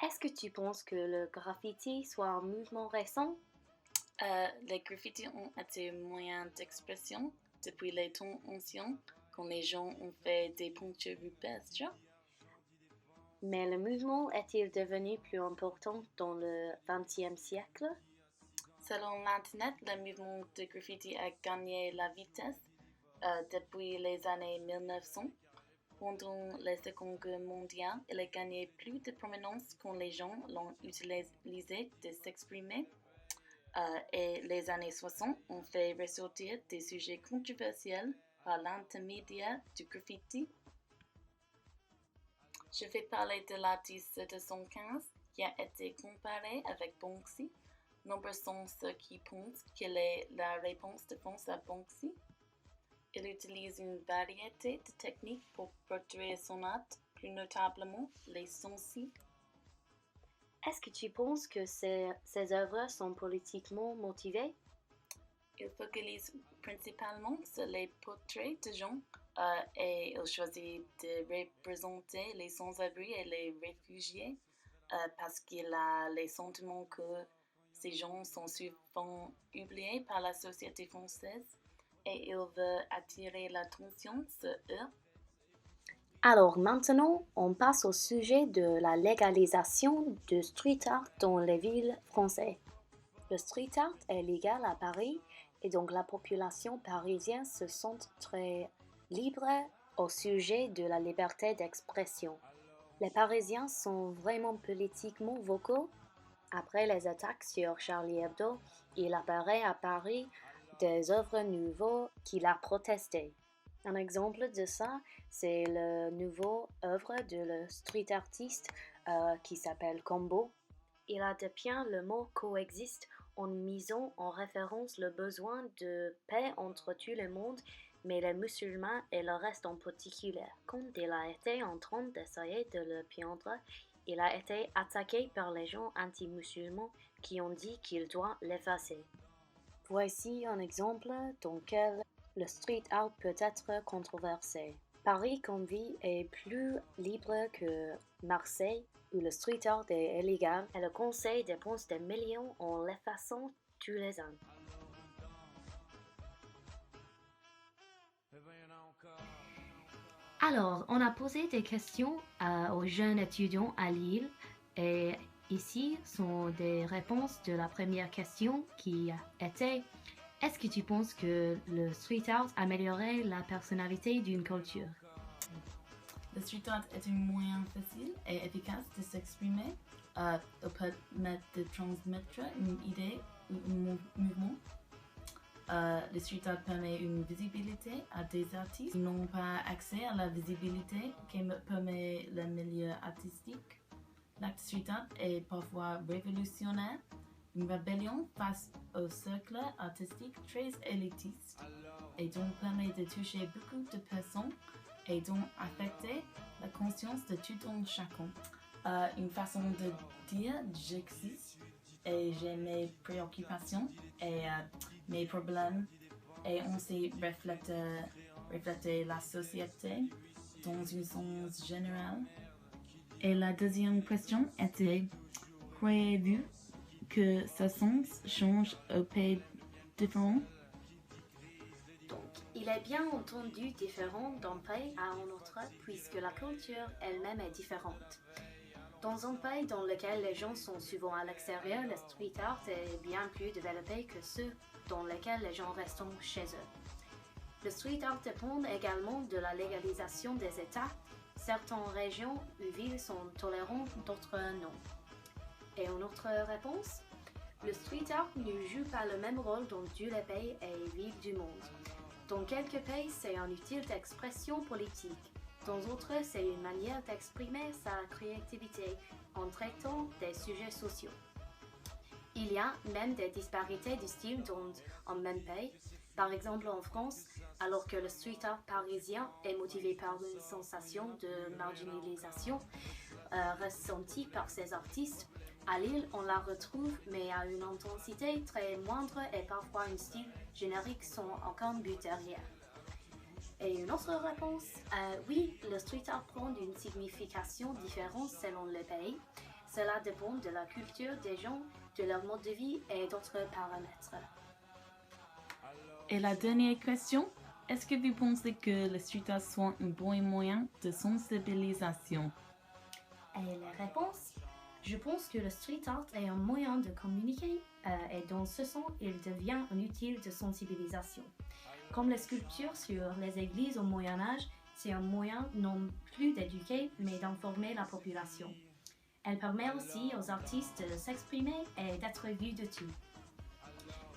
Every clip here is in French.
Est-ce que tu penses que le graffiti soit un mouvement récent? Les graffitis ont été un moyen d'expression depuis les temps anciens, quand les gens ont fait des peintures rupestres. Mais le mouvement est-il devenu plus important dans le XXe siècle? Selon l'Internet, le mouvement de graffiti a gagné la vitesse depuis les années 1900. Pendant la Seconde Guerre mondiale, il a gagné plus de prominence quand les gens l'ont utilisé de s'exprimer. Et les années 60 ont fait ressortir des sujets controversiels par l'intermédiaire du graffiti. Je vais parler de l'artiste 715 qui a été comparé avec Banksy. Nombreux sont ceux qui pensent qu'elle est la réponse de France à Banksy. Il utilise une variété de techniques pour portrer son art, plus notablement les sourcils. Est-ce que tu penses que ces œuvres sont politiquement motivées? Il focalise principalement sur les portraits de gens et il choisit de représenter les sans-abri et les réfugiés parce qu'il a le sentiment que ces gens sont souvent oubliés par la société française et il veut attirer l'attention sur eux. Alors maintenant, on passe au sujet de la légalisation du street art dans les villes françaises. Le street art est légal à Paris et donc la population parisienne se sent très libre au sujet de la liberté d'expression. Les Parisiens sont vraiment politiquement vocaux. Après les attaques sur Charlie Hebdo, il apparaît à Paris des œuvres nouvelles qu'il a protestées. Un exemple de ça, c'est le nouveau œuvre de le street artiste qui s'appelle Combo. Il a dépeint le mot coexiste en misant en référence le besoin de paix entre tout le monde, mais les musulmans et le reste en particulier. Quand il a été en train d'essayer de le peindre, il a été attaqué par les gens anti-musulmans qui ont dit qu'il doit l'effacer. Voici un exemple dans lequel le street art peut être controversé. Paris comme ville est plus libre que Marseille, où le street art est illégal et le conseil dépense des millions en l'effaçant tous les ans. Alors, on a posé des questions aux jeunes étudiants à Lille et ici sont des réponses de la première question qui était: est-ce que tu penses que le street art améliorerait la personnalité d'une culture? Le street art est un moyen facile et efficace de s'exprimer. Il permet de transmettre une idée ou un mouvement. Le street art permet une visibilité à des artistes qui n'ont pas accès à la visibilité qui permet le milieu artistique. L'acte street art est parfois révolutionnaire, une rébellion face au cercle artistique très élitiste et donc permet de toucher beaucoup de personnes et donc affecter la conscience de tout un chacun. Une façon de dire j'existe et j'ai mes préoccupations et mes problèmes et on sait refléter la société dans un sens général. Et la deuxième question était: croyez-vous que ce sens change aux pays différents? Donc, il est bien entendu différent d'un pays à un autre puisque la culture elle-même est différente. Dans un pays dans lequel les gens sont souvent à l'extérieur, le street art est bien plus développé que ceux dans lesquels les gens restent chez eux. Le street art dépend également de la légalisation des États. Certaines régions ou villes sont tolérantes, d'autres non. Et une autre réponse? Le street art ne joue pas le même rôle dans tous les pays et villes du monde. Dans quelques pays, c'est un outil d'expression politique. Dans d'autres, c'est une manière d'exprimer sa créativité en traitant des sujets sociaux. Il y a même des disparités de style dans un même pays. Par exemple, en France, alors que le street art parisien est motivé par une sensation de marginalisation ressentie par ces artistes, à Lille, on la retrouve, mais à une intensité très moindre et parfois un style générique sans aucun but derrière. Et une autre réponse, oui, le street art prend une signification différente selon le pays. Cela dépend de la culture des gens, de leur mode de vie et d'autres paramètres. Et la dernière question, est-ce que vous pensez que le street art soit un bon moyen de sensibilisation? Et la réponse, je pense que le street art est un moyen de communiquer et dans ce sens, il devient un outil de sensibilisation. Comme les sculptures sur les églises au Moyen-Âge, c'est un moyen non plus d'éduquer, mais d'informer la population. Elle permet aussi aux artistes de s'exprimer et d'être vus de tout.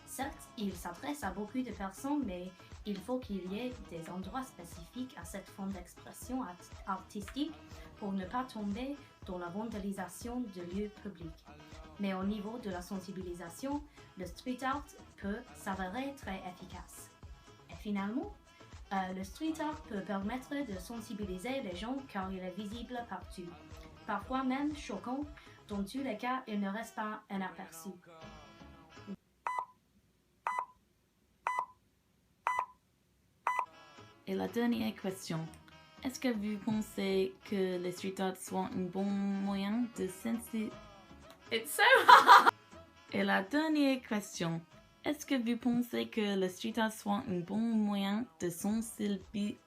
Certes, il s'adresse à beaucoup de personnes, mais il faut qu'il y ait des endroits spécifiques à cette forme d'expression artistique pour ne pas tomber dans la vandalisation de lieux publics. Mais au niveau de la sensibilisation, le street art peut s'avérer très efficace. Et finalement, le street art peut permettre de sensibiliser les gens car il est visible partout. Parfois même choquant, dans tous les cas, il ne reste pas inaperçu. Et la dernière question, est-ce que vous pensez que le street art soit un bon moyen de sensibiliser? It's so hard! Et la dernière question, est-ce que vous pensez que le street art soit un bon moyen de sensibiliser?